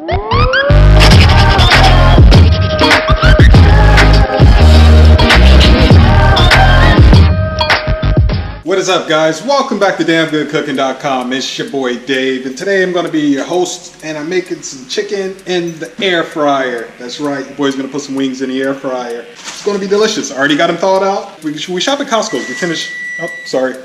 What is up, guys? Welcome back to DamnGoodCooking.com. It's your boy Dave, and today I'm going to be your host, and I'm making some chicken in the air fryer. That's right, your boy's going to put some wings in the air fryer. It's going to be delicious. I already got them thawed out. We shop at Costco's.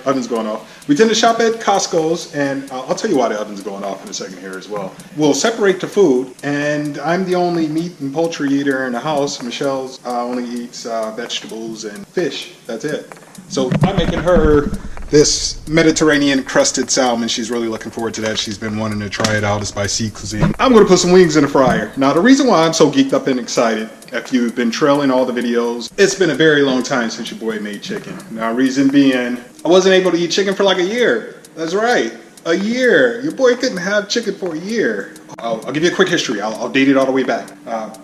Oven's going off. We tend to shop at Costco's, and I'll tell you why the oven's going off in a second here as well. We'll separate the food, and I'm the only meat and poultry eater in the house. Michelle's only eats vegetables and fish. That's it. So I'm making her this Mediterranean crusted salmon. She's really looking forward to that. She's been wanting to try it out. It's by Sea Cuisine. I'm going to put some wings in the fryer. Now, the reason why I'm so geeked up and excited, if you've been trailing all the videos, it's been a very long time since your boy made chicken. Now, reason being, I wasn't able to eat chicken for like a year. That's right, a year. Your boy couldn't have chicken for a year. I'll give you a quick history. I'll date it all the way back.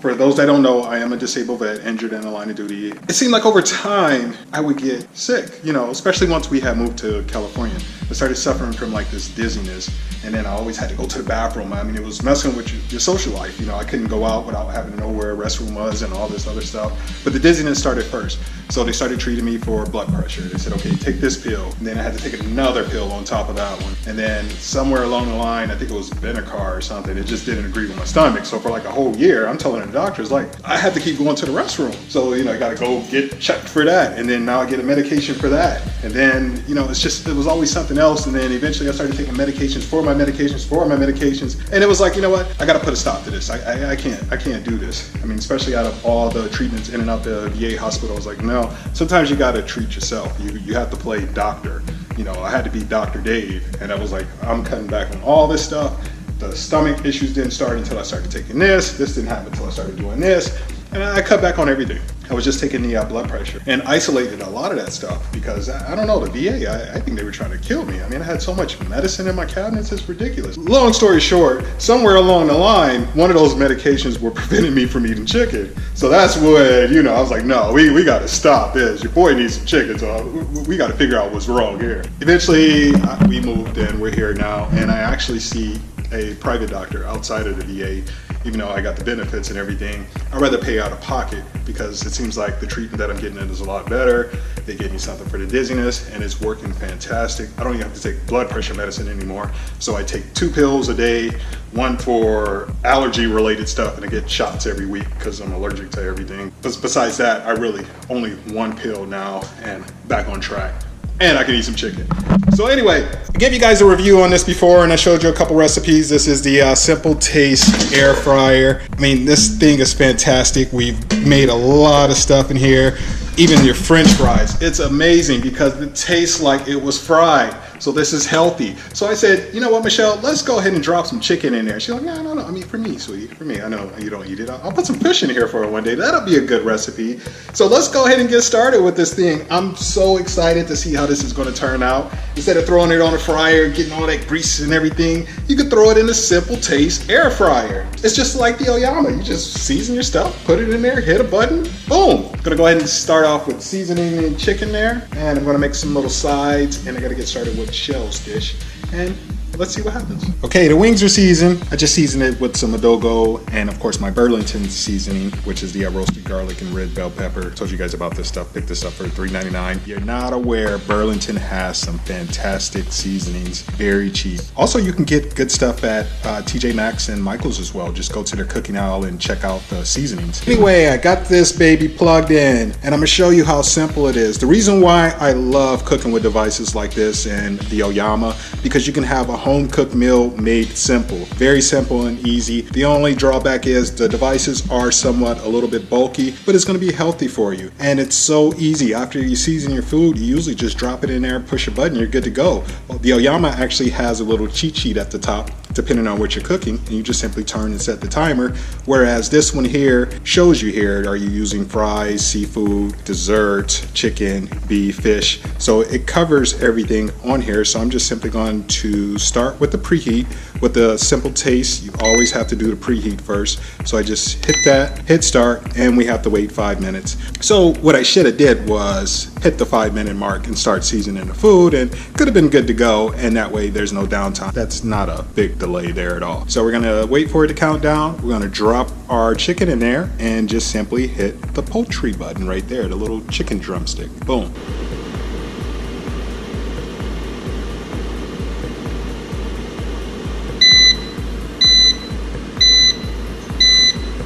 For those that don't know, I am a disabled vet, injured in the line of duty. It seemed like over time, I would get sick, especially once we had moved to California. I started suffering from like this dizziness, and then I always had to go to the bathroom. I mean, it was messing with your social life. I couldn't go out without having to know where a restroom was and all this other stuff. But the dizziness started first. So they started treating me for blood pressure. They said, okay, take this pill. And then I had to take another pill on top of that one. And then somewhere along the line, I think it was Benacar or something, it just didn't agree with my stomach. So for like a whole year, I'm telling the doctors, like, I had to keep going to the restroom. So, I got to go get checked for that. And then now I get a medication for that. And then, it was always something else. And then eventually I started taking medications for my medications. And it was like, you know what? I got to put a stop to this. I can't do this. I mean, especially out of all the treatments in and out the VA hospital, I was like, no, sometimes you got to treat yourself. You have to play doctor. I had to be Dr. Dave. And I was like, I'm cutting back on all this stuff. The stomach issues didn't start until I started taking this. This didn't happen until I started doing this. And I cut back on everything. I was just taking the blood pressure and isolated a lot of that stuff because I don't know, the VA, I think they were trying to kill me. I mean, I had so much medicine in my cabinets, it's ridiculous. Long story short, somewhere along the line, one of those medications were preventing me from eating chicken. So that's when, I was like, no, we got to stop this. Your boy needs some chicken, so we got to figure out what's wrong here. Eventually, we moved and we're here now, and I actually see a private doctor outside of the VA. Even though I got the benefits and everything, I'd rather pay out of pocket because it seems like the treatment that I'm getting in is a lot better. They gave me something for the dizziness and it's working fantastic. I don't even have to take blood pressure medicine anymore. So I take 2 pills a day, one for allergy related stuff, and I get shots every week because I'm allergic to everything. But besides that, I really only 1 pill now and back on track. And I can eat some chicken. So anyway, I gave you guys a review on this before and I showed you a couple recipes. This is the SimpleTaste air fryer. I mean, this thing is fantastic. We've made a lot of stuff in here. Even your French fries. It's amazing because it tastes like it was fried. So this is healthy. So I said, you know what, Michelle, let's go ahead and drop some chicken in there. She's like, no. I mean, for me, sweetie, for me. I know you don't eat it. I'll put some fish in here for her one day. That'll be a good recipe. So let's go ahead and get started with this thing. I'm so excited to see how this is going to turn out. Instead of throwing it on the fryer, getting all that grease and everything, you can throw it in the SimpleTaste air fryer. It's just like the Oyama. You just season your stuff, put it in there, hit a button, boom. I'm gonna go ahead and start off with seasoning the chicken there, and I'm gonna make some little sides, and I gotta get started with Michelle's dish, and let's see what happens. Okay, the wings are seasoned. I just seasoned it with some adobo and of course my Burlington seasoning, which is the roasted garlic and red bell pepper. Told you guys about this stuff. Picked this up for $3.99. You're not aware, Burlington has some fantastic seasonings, very cheap. Also, you can get good stuff at TJ Maxx and Michael's as well. Just go to their cooking aisle and check out the seasonings. Anyway, I got this baby plugged in and I'm gonna show you how simple it is. The reason why I love cooking with devices like this and the Oyama, because you can have a home cooked meal made simple, very simple and easy. The only drawback is the devices are somewhat a little bit bulky, but it's going to be healthy for you. And it's so easy. After you season your food, you usually just drop it in there, push a button, you're good to go. Well, the Oyama actually has a little cheat sheet at the top, depending on what you're cooking, and you just simply turn and set the timer. Whereas this one here shows you here, are you using fries, seafood, dessert, chicken, beef, fish. So it covers everything on here. So I'm just simply going to start with the preheat. With the SimpleTaste, you always have to do the preheat first. So I just hit that, hit start, and we have to wait 5 minutes. So what I should have did was hit the 5-minute mark and start seasoning the food, and could have been good to go, and that way there's no downtime. That's not a big delay there at all. So we're gonna wait for it to count down. We're gonna drop our chicken in there and just simply hit the poultry button right there, the little chicken drumstick. Boom.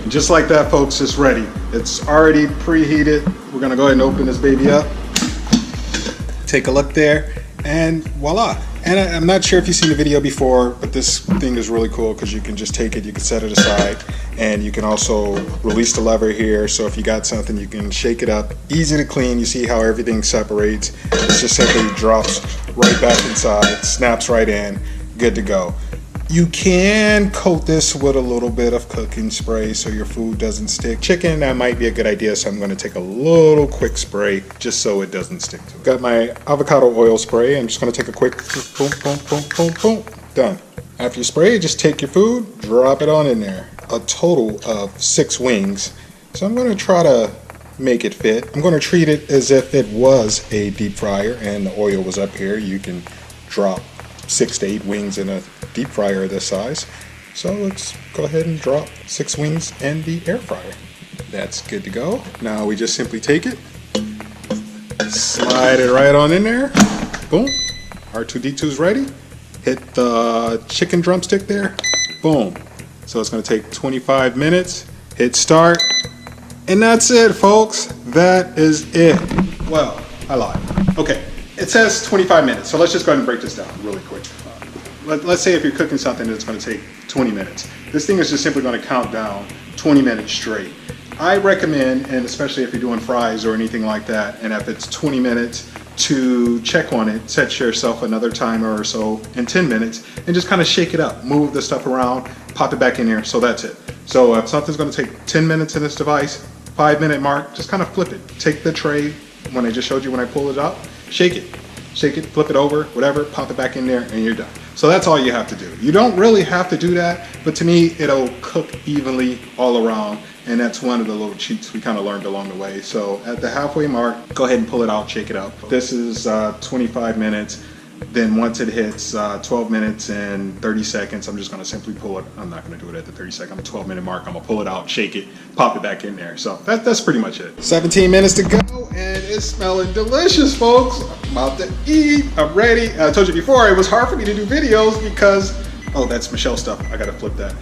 Just like that, folks, it's ready. It's already preheated. We're gonna go ahead and open this baby up. Take a look there, and voila. And I'm not sure if you've seen the video before, but this thing is really cool because you can just take it, you can set it aside, and you can also release the lever here. So if you got something, you can shake it up. Easy to clean. You see how everything separates. It just simply drops right back inside, snaps right in, good to go. You can coat this with a little bit of cooking spray so your food doesn't stick. Chicken, that might be a good idea, so I'm going to take a little quick spray just so it doesn't stick to it. Got my avocado oil spray. I'm just going to take a quick boom, boom, boom, boom, boom. Done. After you spray, just take your food, drop it on in there. A total of 6 wings. So I'm going to try to make it fit. I'm going to treat it as if it was a deep fryer and the oil was up here. You can drop 6 to 8 wings in a deep fryer this size. So let's go ahead and drop 6 wings in the air fryer. That's good to go. Now we just simply take it, slide it right on in there. Boom. R2D2's ready. Hit the chicken drumstick there. Boom. So it's going to take 25 minutes. Hit start. And that's it, folks. That is it. Well, I lied. Okay. It says 25 minutes, so let's just go ahead and break this down really quick. Let's say if you're cooking something that's going to take 20 minutes. This thing is just simply going to count down 20 minutes straight. I recommend, and especially if you're doing fries or anything like that, and if it's 20 minutes, to check on it, set yourself another timer or so in 10 minutes, and just kind of shake it up, move the stuff around, pop it back in there, so that's it. So if something's going to take 10 minutes in this device, 5-minute mark, just kind of flip it. Take the tray, when I just showed you when I pulled it out, shake it, flip it over, whatever, pop it back in there, and you're done. So that's all you have to do. You don't really have to do that, but to me, it'll cook evenly all around, and that's one of the little cheats we kind of learned along the way. So at the halfway mark, go ahead and pull it out, shake it up. This is 25 minutes. Then once it hits 12 minutes and 30 seconds, I'm just going to simply pull it. I'm not going to do it at the 30-second, 12-minute mark. I'm going to pull it out, shake it, pop it back in there. So that's pretty much it. 17 minutes to go, and it's smelling delicious, folks. I'm about to eat. I'm ready. I told you before, it was hard for me to do videos because, oh, that's Michelle's stuff. I got to flip that.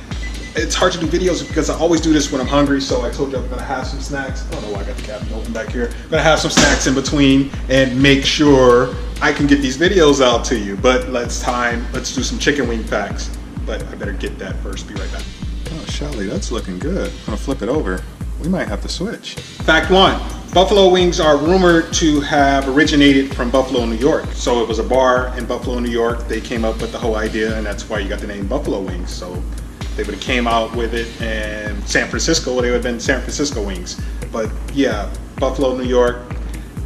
It's hard to do videos because I always do this when I'm hungry, so I told you I'm going to have some snacks. I don't know why I got the cabinet open back here. I'm going to have some snacks in between and make sure I can get these videos out to you. But let's do some chicken wing facts. But I better get that first. Be right back. Oh, Shelly, that's looking good. I'm going to flip it over. We might have to switch. Fact 1. Buffalo wings are rumored to have originated from Buffalo, New York. So it was a bar in Buffalo, New York. They came up with the whole idea, and that's why you got the name Buffalo Wings. So they would have came out with it in San Francisco, they would have been San Francisco wings. But yeah, Buffalo, New York,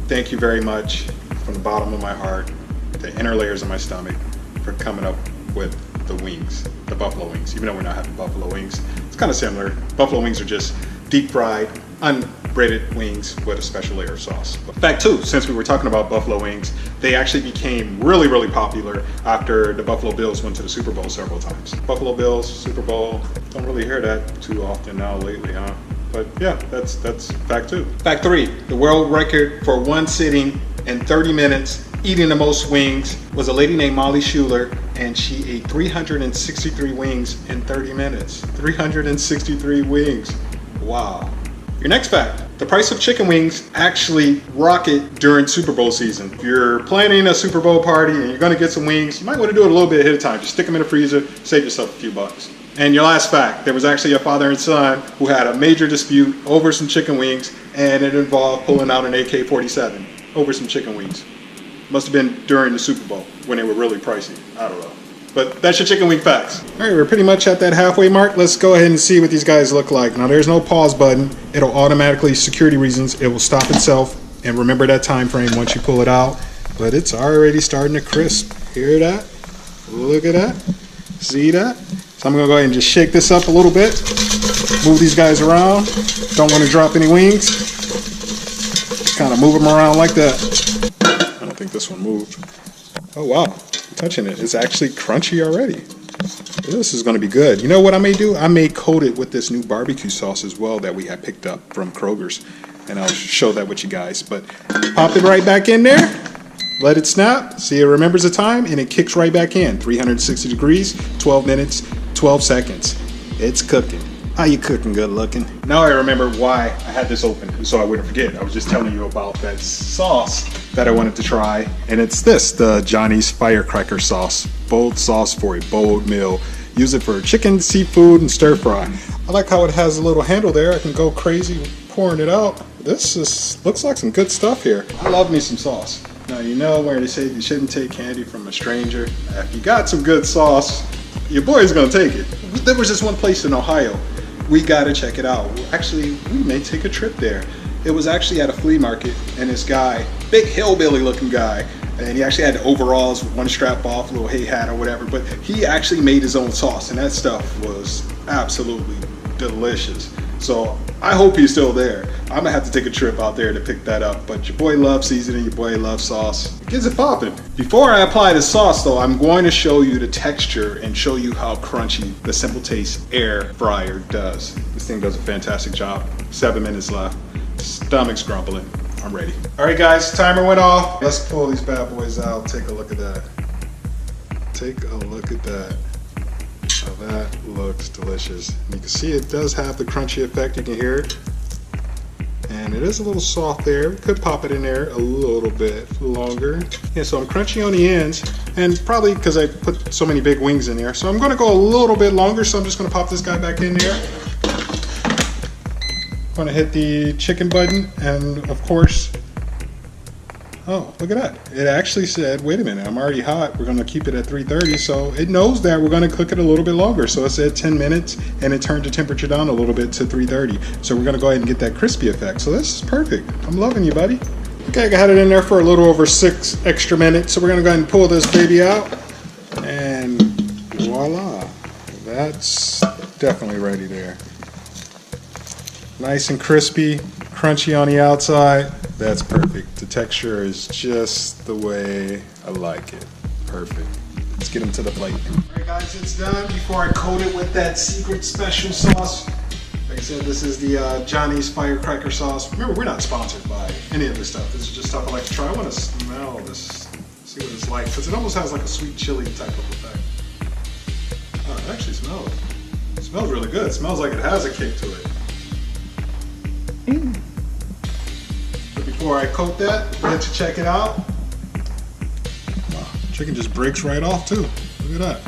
thank you very much from the bottom of my heart, the inner layers of my stomach, for coming up with the wings, the buffalo wings. Even though we're not having buffalo wings, it's kind of similar. Buffalo wings are just deep fried, unbreaded wings with a special layer of sauce. Fact 2, since we were talking about buffalo wings, they actually became really, really popular after the Buffalo Bills went to the Super Bowl several times. Buffalo Bills, Super Bowl, don't really hear that too often now lately, huh? But yeah, that's fact 2. Fact 3, the world record for one sitting in 30 minutes eating the most wings was a lady named Molly Schuler, and she ate 363 wings in 30 minutes. 363 wings. Wow. Your next fact, the price of chicken wings actually rocket during Super Bowl season. If you're planning a Super Bowl party and you're gonna get some wings, you might wanna do it a little bit ahead of time. Just stick them in the freezer, save yourself a few bucks. And your last fact, there was actually a father and son who had a major dispute over some chicken wings, and it involved pulling out an AK-47 over some chicken wings. Must have been during the Super Bowl when they were really pricey. I don't know. But that's your chicken wing facts. All right, we're pretty much at that halfway mark. Let's go ahead and see what these guys look like. Now, there's no pause button. It'll automatically, security reasons, it will stop itself. And remember that time frame once you pull it out. But it's already starting to crisp. Hear that? Look at that. See that? So I'm gonna go ahead and just shake this up a little bit. Move these guys around. Don't want to drop any wings. Just kind of move them around like that. I don't think this one moved. Oh wow, I'm touching it. It's actually crunchy already. This is going to be good. You know what I may do? I may coat it with this new barbecue sauce as well that we had picked up from Kroger's. And I'll show that with you guys. But pop it right back in there. Let it snap. See, it remembers the time and it kicks right back in. 360 degrees, 12 minutes, 12 seconds. It's cooking. How you cooking? Good looking. Now I remember why I had this open, so I wouldn't forget. I was just telling you about that sauce that I wanted to try, and it's this, the Johnnies Firecracker sauce. Bold sauce for a bold meal. Use it for chicken, seafood, and stir fry. I like how it has a little handle there. I can go crazy pouring it out. This looks like some good stuff here. I love me some sauce. Now you know where they say you shouldn't take candy from a stranger. If you got some good sauce, your boy's gonna take it. There was this one place in Ohio. We gotta check it out. Actually, we may take a trip there. It was actually at a flea market, and this guy, big hillbilly looking guy, and he actually had the overalls with one strap off, little hay hat or whatever, but he actually made his own sauce, and that stuff was absolutely delicious. So I hope he's still there. I'm gonna have to take a trip out there to pick that up, but your boy loves seasoning, your boy loves sauce. It gets it popping. Before I apply the sauce though, I'm going to show you the texture and show you how crunchy the SimpleTaste air fryer does. This thing does a fantastic job. 7 minutes left. Stomach's grumbling. I'm ready. All right guys, timer went off. Let's pull these bad boys out. Take a look at that. Take a look at that. Now that looks delicious. And you can see it does have the crunchy effect. You can hear it. And it is a little soft there. We could pop it in there a little bit longer. Yeah, so I'm crunchy on the ends, and probably because I put so many big wings in there. So I'm gonna go a little bit longer, so I'm just gonna pop this guy back in there. I'm gonna hit the chicken button, and of course, oh, look at that. It actually said, wait a minute, I'm already hot. We're gonna keep it at 330, so it knows that we're gonna cook it a little bit longer. So it said 10 minutes, and it turned the temperature down a little bit to 330. So we're gonna go ahead and get that crispy effect. So this is perfect. I'm loving you, buddy. Okay, I got it in there for a little over 6 extra minutes. So we're gonna go ahead and pull this baby out, and voila. That's definitely ready there. Nice and crispy, crunchy on the outside. That's perfect. The texture is just the way I like it. Perfect. Let's get them to the plate. All right guys, it's done. Before I coat it with that secret special sauce, like I said, this is the Johnnies Firecracker sauce. Remember, we're not sponsored by any of this stuff. This is just stuff I like to try. I want to smell this, see what it's like, because it almost has like a sweet chili type of effect. Oh, it actually smells. It smells really good. It smells like it has a kick to it. But before I coat that, let's check it out. Wow, chicken just breaks right off too. Look at that.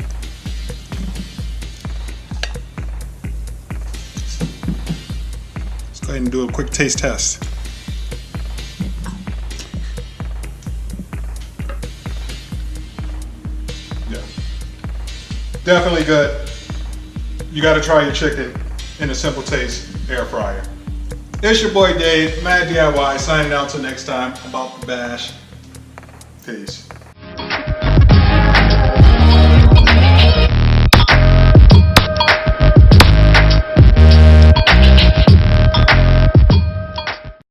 Let's go ahead and do a quick taste test. Yeah, definitely good. You got to try your chicken in a SimpleTaste air fryer. It's your boy Dave, Mad DIY, signing out till next time. I'm about to bash. Peace.